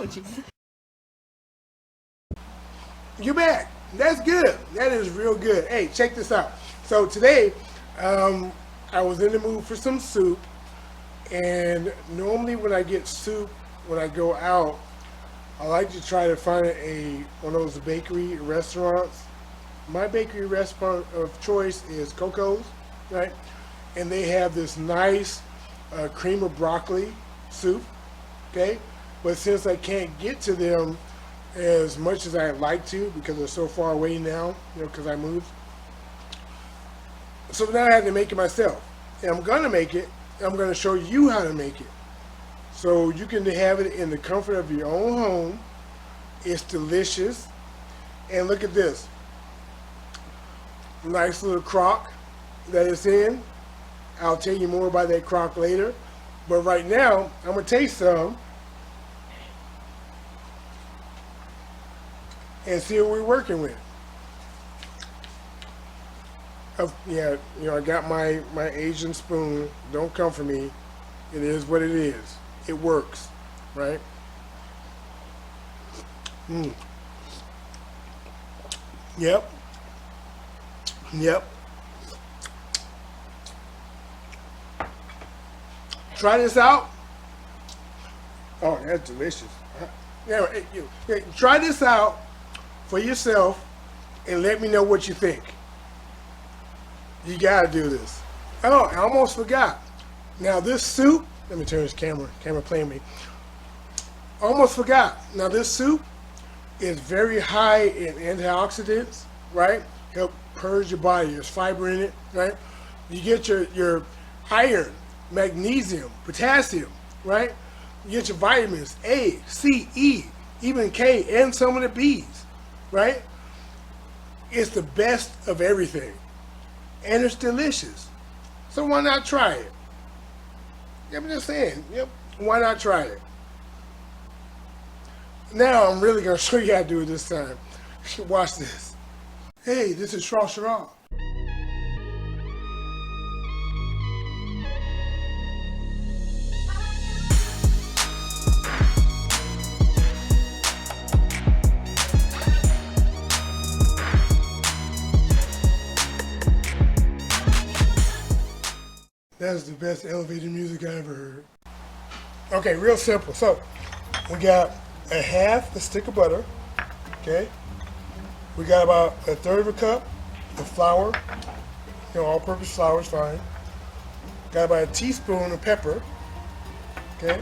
with you. You back. That's good. That is real good. Hey, check this out. So today, I was in the mood for some soup, and normally when I get soup, when I go out, I like to try to find one of those bakery restaurants. My bakery restaurant of choice is Coco's, right? And they have this nice cream of broccoli soup, okay? But since I can't get to them as much as I'd like to because they're so far away now, because I moved. So now I have to make it myself. And I'm going to make it, and I'm going to show you how to make it. So you can have it in the comfort of your own home. It's delicious. And look at this. Nice little crock that it's in. I'll tell you more about that crock later. But right now, I'm going to taste some and see what we're working with. Yeah, I got my Asian spoon. Don't come for me. It is what it is. It works, right? Yep. Try this out. Oh, that's delicious. Yeah, try this out for yourself and let me know what you think. You gotta do this. Oh, I almost forgot. Now this soup, let me turn this camera playing me. Almost forgot. Now this soup is very high in antioxidants, right? Help purge your body. There's fiber in it, right? You get your iron, magnesium, potassium, right? You get your vitamins A, C, E, even K, and some of the B's, right? It's the best of everything. And it's delicious. So why not try it? I'm just saying, why not try it? Now I'm really going to show you how to do it this time. Watch this. Hey, this is Shrashira. That's the best elevator music I ever heard. Okay, real simple. So, we got a half a stick of butter, okay? We got about a third of a cup of flour. All-purpose flour is fine. Got about a teaspoon of pepper, okay?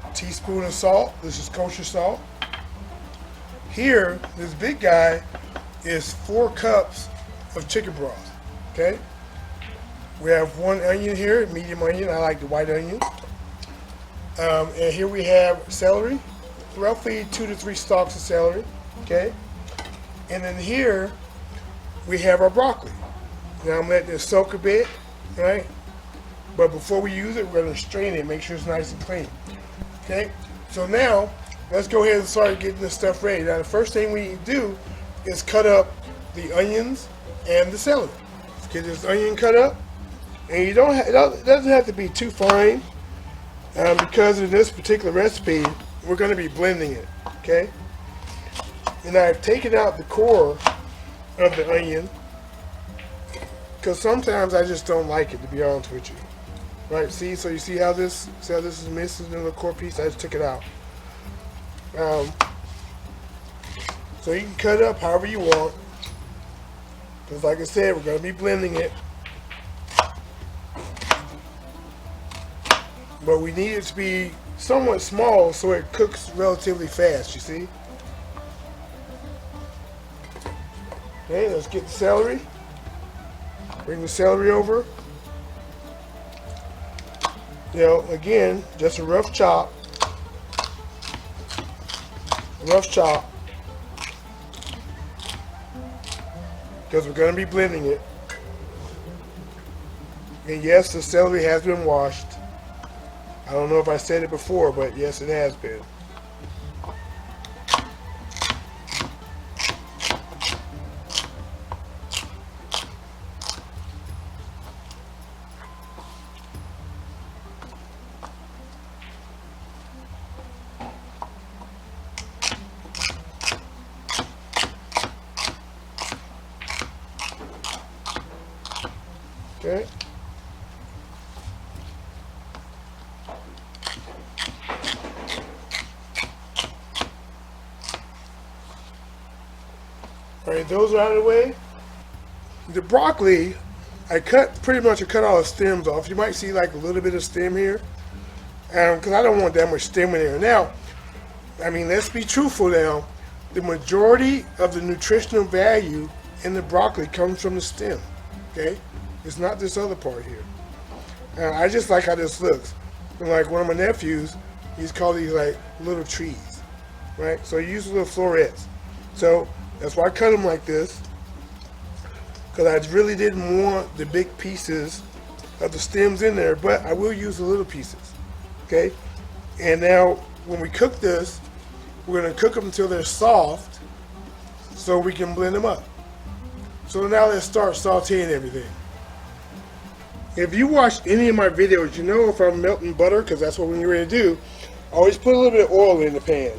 A teaspoon of salt. This is kosher salt. Here, this big guy is 4 cups of chicken broth, okay? We have 1 onion here, medium onion. I like the white onion. And here we have celery, roughly 2 to 3 stalks of celery, okay? And then here we have our broccoli. Now I'm letting it soak a bit, right? But before we use it, we're going to strain it, make sure it's nice and clean, okay? So now, let's go ahead and start getting this stuff ready. Now the first thing we do is cut up the onions and the celery. Let's get this onion cut up. And it doesn't have to be too fine because in this particular recipe, we're going to be blending it, okay? And I've taken out the core of the onion because sometimes I just don't like it, to be honest with you. Right, so you see how this is missing in the core piece? I just took it out. So you can cut it up however you want because like I said, we're going to be blending it. But we need it to be somewhat small so it cooks relatively fast, you see? Okay, let's get the celery. Bring the celery over. Again, just a rough chop. Because we're going to be blending it. And yes, the celery has been washed. I don't know if I said it before, but yes, it has been. Alright, those are out of the way. The broccoli, I pretty much cut all the stems off. You might see like a little bit of stem here, because I don't want that much stem in there. Now, I mean, let's be truthful now. The majority of the nutritional value in the broccoli comes from the stem, okay? It's not this other part here. I just like how this looks. And like one of my nephews, he's called these like little trees, right? So you use little florets. So that's why I cut them like this, because I really didn't want the big pieces of the stems in there, but I will use the little pieces, okay? And now when we cook this, we're going to cook them until they're soft so we can blend them up. So now let's start sauteing everything. If you watched any of my videos, you know if I'm melting butter, because that's what we're ready to do, I always put a little bit of oil in the pan,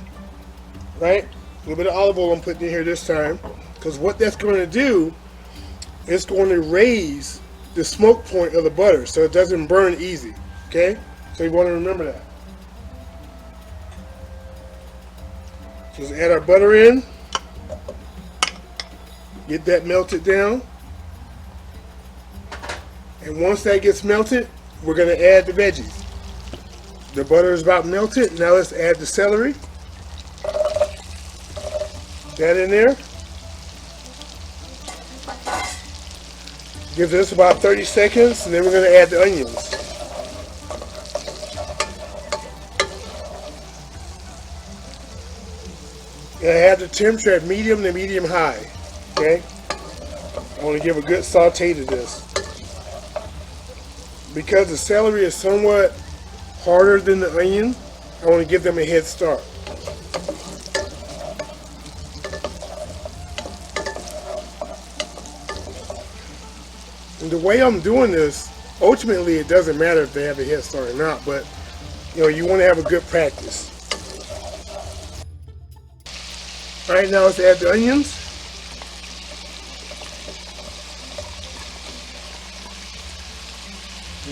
right? A little bit of olive oil I'm putting in here this time, because what that's going to do, it's going to raise the smoke point of the butter so it doesn't burn easy, okay? So you want to remember that. Just add our butter in, get that melted down, and once that gets melted, we're going to add the veggies. The butter is about melted. Now let's add the celery. That in there. Give this about 30 seconds, and then we're going to add the onions. And I have the temperature at medium to medium high. Okay? I want to give a good saute to this. Because the celery is somewhat harder than the onion, I want to give them a head start. And the way I'm doing this, ultimately it doesn't matter if they have a head start or not, but you know, you want to have a good practice. Alright, now let's add the onions.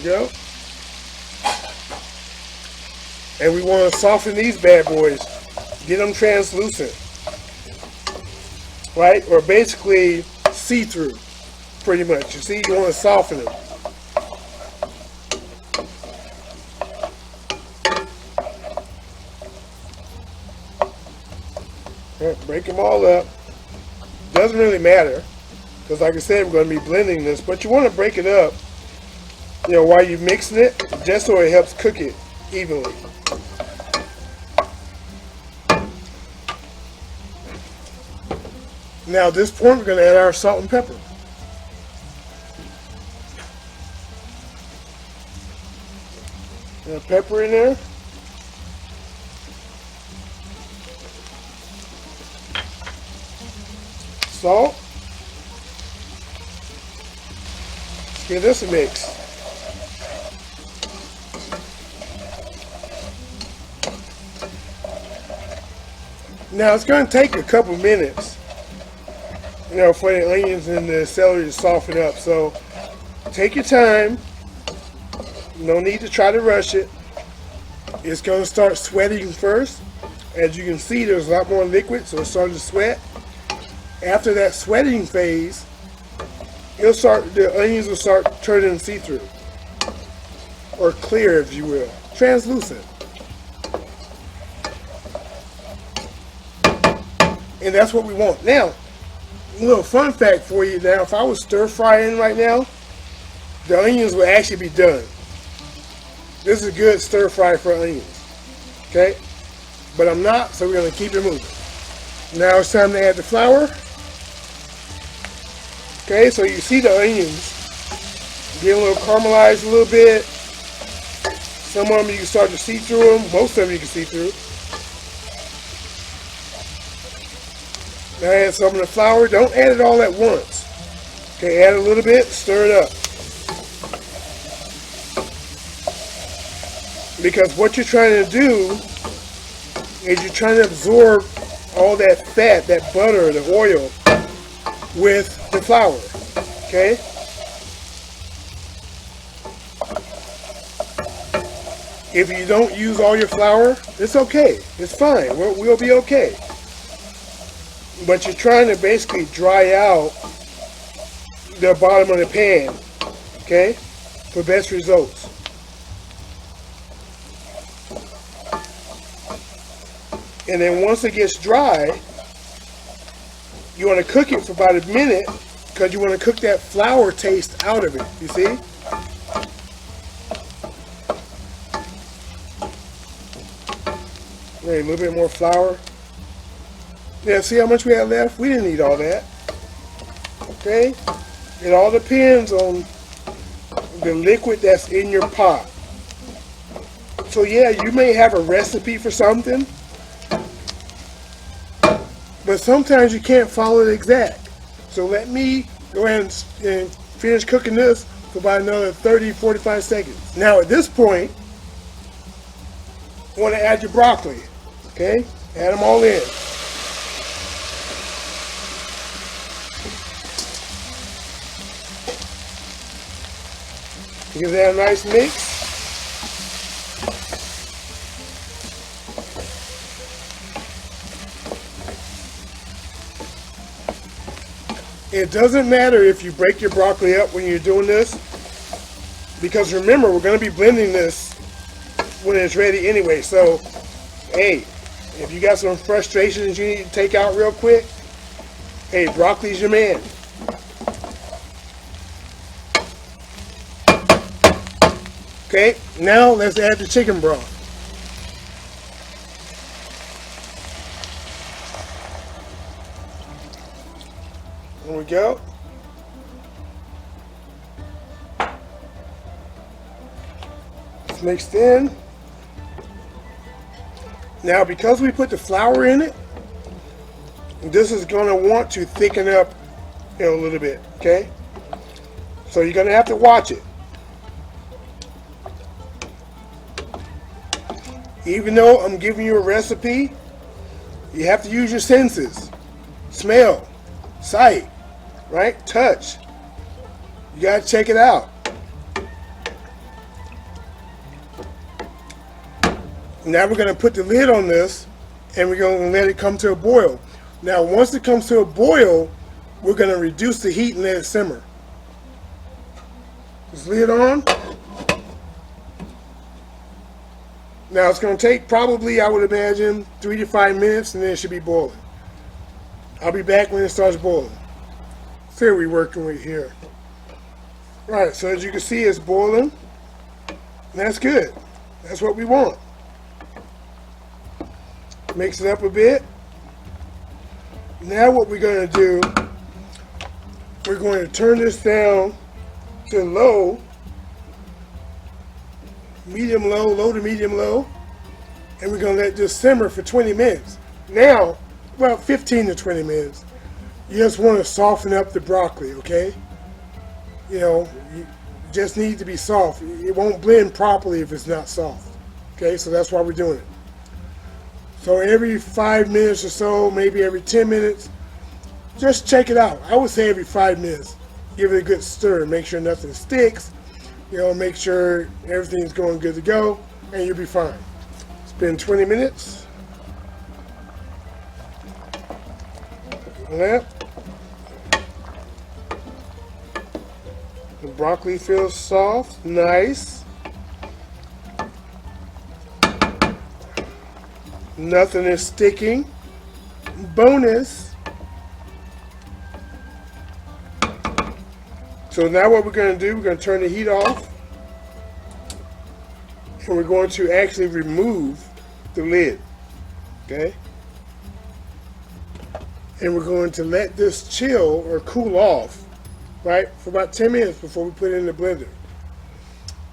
There you go. And we want to soften these bad boys. Get them translucent. Right? Or basically see-through. Pretty much. You see, you want to soften them. Break them all up. Doesn't really matter, because like I said, we're going to be blending this, but you want to break it up, you know, while you're mixing it, just so it helps cook it evenly. Now at this point, we're going to add our salt and pepper. Pepper in there. Salt. Give this a mix. Now it's going to take a couple minutes, you know, for the onions and the celery to soften up. So take your time. No need to try to rush it. It's going to start sweating first. As you can see, there's a lot more liquid, so it's starting to sweat. After that sweating phase, the onions will start turning see-through, or clear, if you will, translucent. And that's what we want. Now, a little fun fact for you. Now, if I was stir frying right now, the onions will actually be done. This is a good stir fry for onions. Okay? But I'm not, so we're going to keep it moving. Now it's time to add the flour. Okay, so you see the onions getting a little caramelized a little bit. Some of them you can start to see through them. Most of them you can see through. Now add some of the flour. Don't add it all at once. Okay, add a little bit, stir it up. Because what you're trying to do is you're trying to absorb all that fat, that butter, the oil, with the flour, okay? If you don't use all your flour, it's okay. It's fine. We'll be okay. but you're trying to basically dry out the bottom of the pan, okay, for best results. And then once it gets dry, you want to cook it for about a minute because you want to cook that flour taste out of it, you see? Right, a little bit more flour. Yeah, see how much we had left? We didn't need all that. Okay? It all depends on the liquid that's in your pot. So yeah, you may have a recipe for something, but sometimes you can't follow it exact. So let me go ahead and finish cooking this for about another 30-45 seconds. Now at this point, you want to add your broccoli. Okay? Add them all in. Give that a nice mix. It doesn't matter if you break your broccoli up when you're doing this, because remember, we're going to be blending this when it's ready anyway. So, hey, if you got some frustrations you need to take out real quick, hey, broccoli's your man. Okay, now let's add the chicken broth. There we go. It's mixed in. Now, because we put the flour in it, this is going to want to thicken up, a little bit, okay? So you're going to have to watch it. Even though I'm giving you a recipe, you have to use your senses. Smell, sight, right? Touch. You got to check it out. Now we're going to put the lid on this and we're going to let it come to a boil. Now once it comes to a boil, we're going to reduce the heat and let it simmer. This lid on. Now it's going to take probably, I would imagine, 3 to 5 minutes and then it should be boiling. I'll be back when it starts boiling. See what we're working with here. Right, so as you can see, it's boiling. And that's good. That's what we want. Mix it up a bit. Now what we're going to do, we're going to turn this down to low, medium low, low to medium low, and we're going to let this simmer for 20 minutes. Now, about 15 to 20 minutes. You just want to soften up the broccoli, okay? You just need to be soft. It won't blend properly if it's not soft. Okay, so that's why we're doing it. So every 5 minutes or so, maybe every 10 minutes, just check it out. I would say every 5 minutes, give it a good stir. Make sure nothing sticks. Make sure everything's going good to go, and you'll be fine. It's been 20 minutes. That. The broccoli feels soft, nice. Nothing is sticking. Bonus. So now what we're going to do, we're going to turn the heat off. And we're going to actually remove the lid. Okay? And we're going to let this chill or cool off, right, for about 10 minutes before we put it in the blender.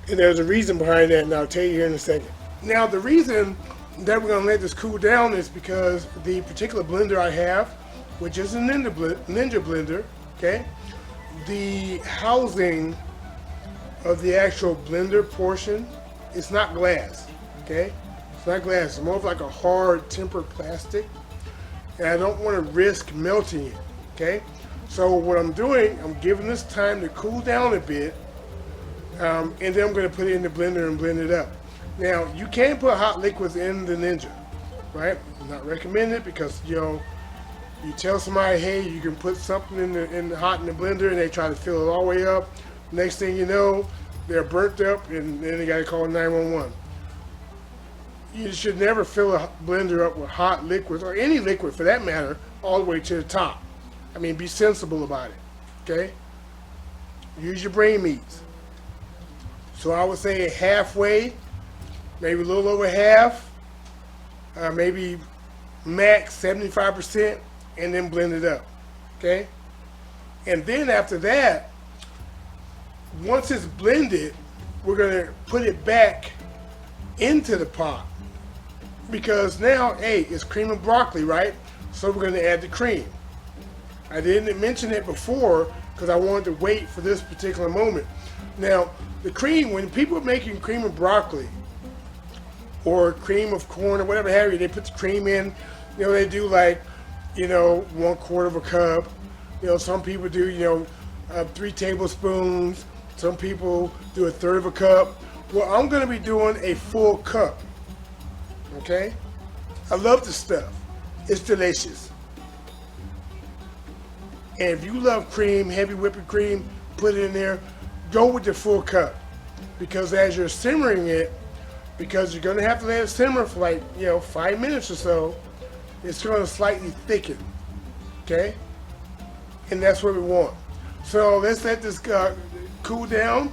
And there's a reason behind that, and I'll tell you here in a second. Now, the reason that we're going to let this cool down is because the particular blender I have, which is a Ninja blender, okay, the housing of the actual blender portion is not glass, okay? It's not glass. It's more of like a hard tempered plastic, and I don't want to risk melting it, okay? So what I'm doing, I'm giving this time to cool down a bit, and then I'm going to put it in the blender and blend it up. Now, you can put hot liquids in the Ninja, right? I'm not recommending it because, You tell somebody, hey, you can put something in the hot in the blender, and they try to fill it all the way up. Next thing you know, they're burnt up, and then they got to call 911. You should never fill a blender up with hot liquids, or any liquid for that matter, all the way to the top. I mean, be sensible about it, okay? Use your brain meats. So I would say halfway, maybe a little over half, maybe max 75%, and then blend it up, okay? And then after that, once it's blended, we're gonna put it back into the pot, because now, hey, it's cream and broccoli, right? So we're gonna add the cream. I didn't mention it before because I wanted to wait for this particular moment. Now, the cream, when people are making cream of broccoli or cream of corn or whatever have you, they put the cream in, you know, they do like, you know, 1/4 of a cup. You know, some people do, you know, 3 tablespoons. Some people do 1/3 of a cup. Well, I'm gonna be doing a full cup, okay? I love this stuff. It's delicious. And if you love cream, heavy whipping cream, put it in there. Go with the full cup, because as you're simmering it, because you're gonna have to let it simmer for like, you know, 5 minutes or so, it's gonna slightly thicken, okay? And that's what we want. So let's let this cool down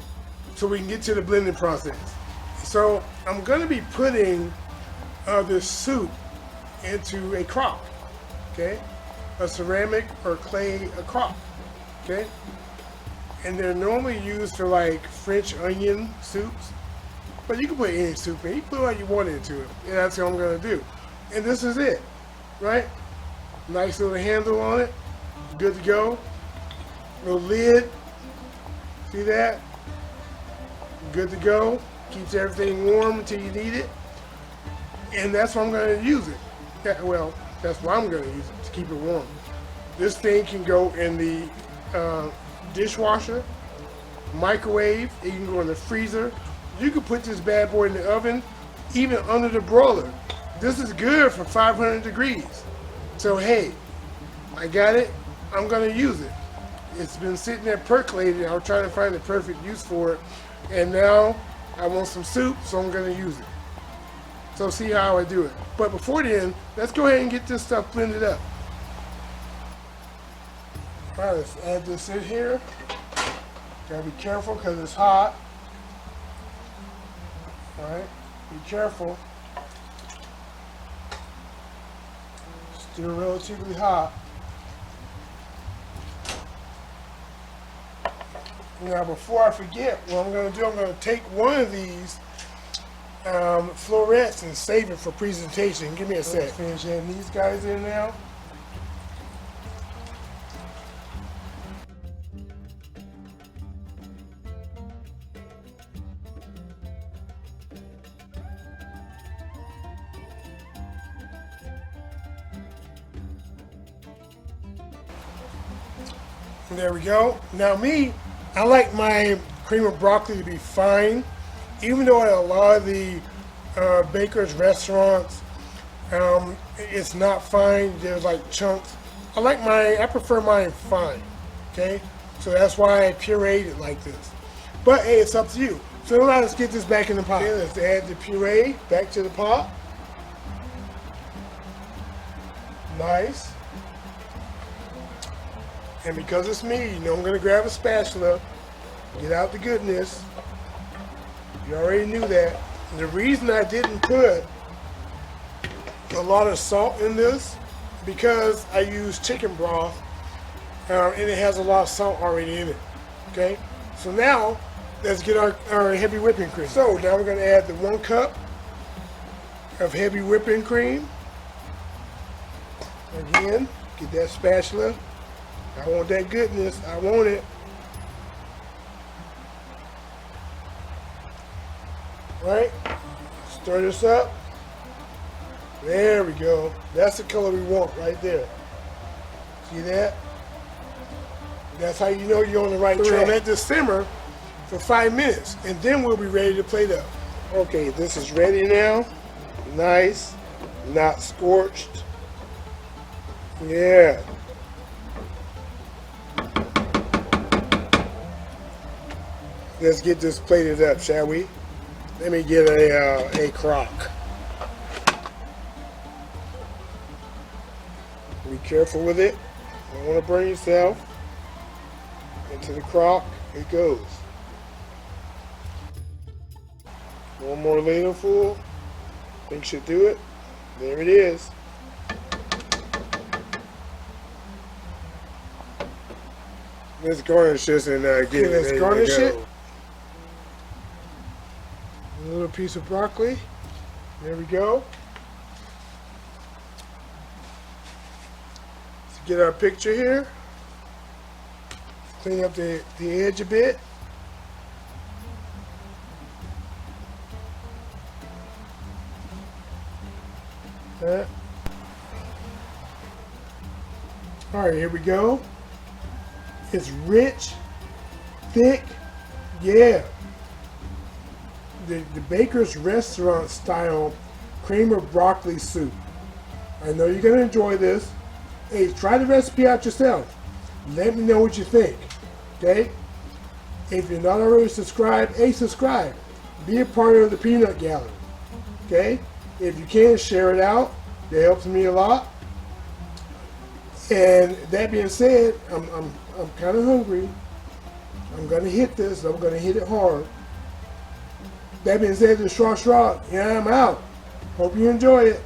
so we can get to the blending process. So I'm gonna be putting this soup into a crock, okay? A ceramic or clay crock, okay? And they're normally used for like French onion soups, but you can put any soup in. You can put what you want into it, and that's what I'm gonna do. And this is it, right? Nice little handle on it, good to go. Little lid, see that? Good to go. Keeps everything warm until you need it, and that's what I'm gonna use it. Well, that's why I'm gonna use it, to keep it warm. This thing can go in the dishwasher, microwave, it can go in the freezer. You can put this bad boy in the oven, even under the broiler. This is good for 500 degrees. So hey, I got it, I'm gonna use it. It's been sitting there percolating, I'm trying to find the perfect use for it. And now I want some soup, so I'm gonna use it. So see how I do it. But before then, let's go ahead and get this stuff blended up. All right, let's add this in here. Gotta be careful because it's hot. All right, be careful. Still relatively hot. Now, before I forget, what I'm gonna do, I'm gonna take one of these florets and save it for presentation. Give me a sec. Finish adding these guys in now. There we go. Now me, I like my cream of broccoli to be fine, even though at a lot of the bakers' restaurants, it's not fine. There's like chunks. I prefer mine fine, okay? So that's why I pureed it like this. But hey, it's up to you. So now let's get this back in the pot. Okay, let's add the puree back to the pot. Nice. And because it's me, you know I'm gonna grab a spatula, get out the goodness. You already knew that. And the reason I didn't put a lot of salt in this, because I use chicken broth, and it has a lot of salt already in it, okay? So now, let's get our heavy whipping cream. So now we're gonna add the 1 cup of heavy whipping cream. Again, get that spatula. I want that goodness, I want it. Right? Stir this up. There we go. That's the color we want right there. See that? That's how you know you're on the right track. We're gonna let this simmer for 5 minutes, and then we'll be ready to plate up. Okay, this is ready now. Nice, not scorched. Yeah. Let's get this plated up, shall we? Let me get a crock. Be careful with it. You don't want to burn yourself. Into the crock it goes. One more ladle full. Think should do it. There it is. Let's garnish this and get it. Let's garnish it. A little piece of broccoli. There we go. Let's get our picture here. Clean up the edge a bit. Alright, here we go. It's rich, thick, yeah. The Baker's Restaurant style cream of broccoli soup. I know you're gonna enjoy this. Hey, try the recipe out yourself. Let me know what you think. Okay? If you're not already subscribed, hey, subscribe. Be a part of the peanut gallery. Okay? If you can, share it out. That helps me a lot. And that being said, I'm kind of hungry. I'm gonna hit this. I'm gonna hit it hard. That being said, the Shrashira, yeah, I'm out. Hope you enjoyed it.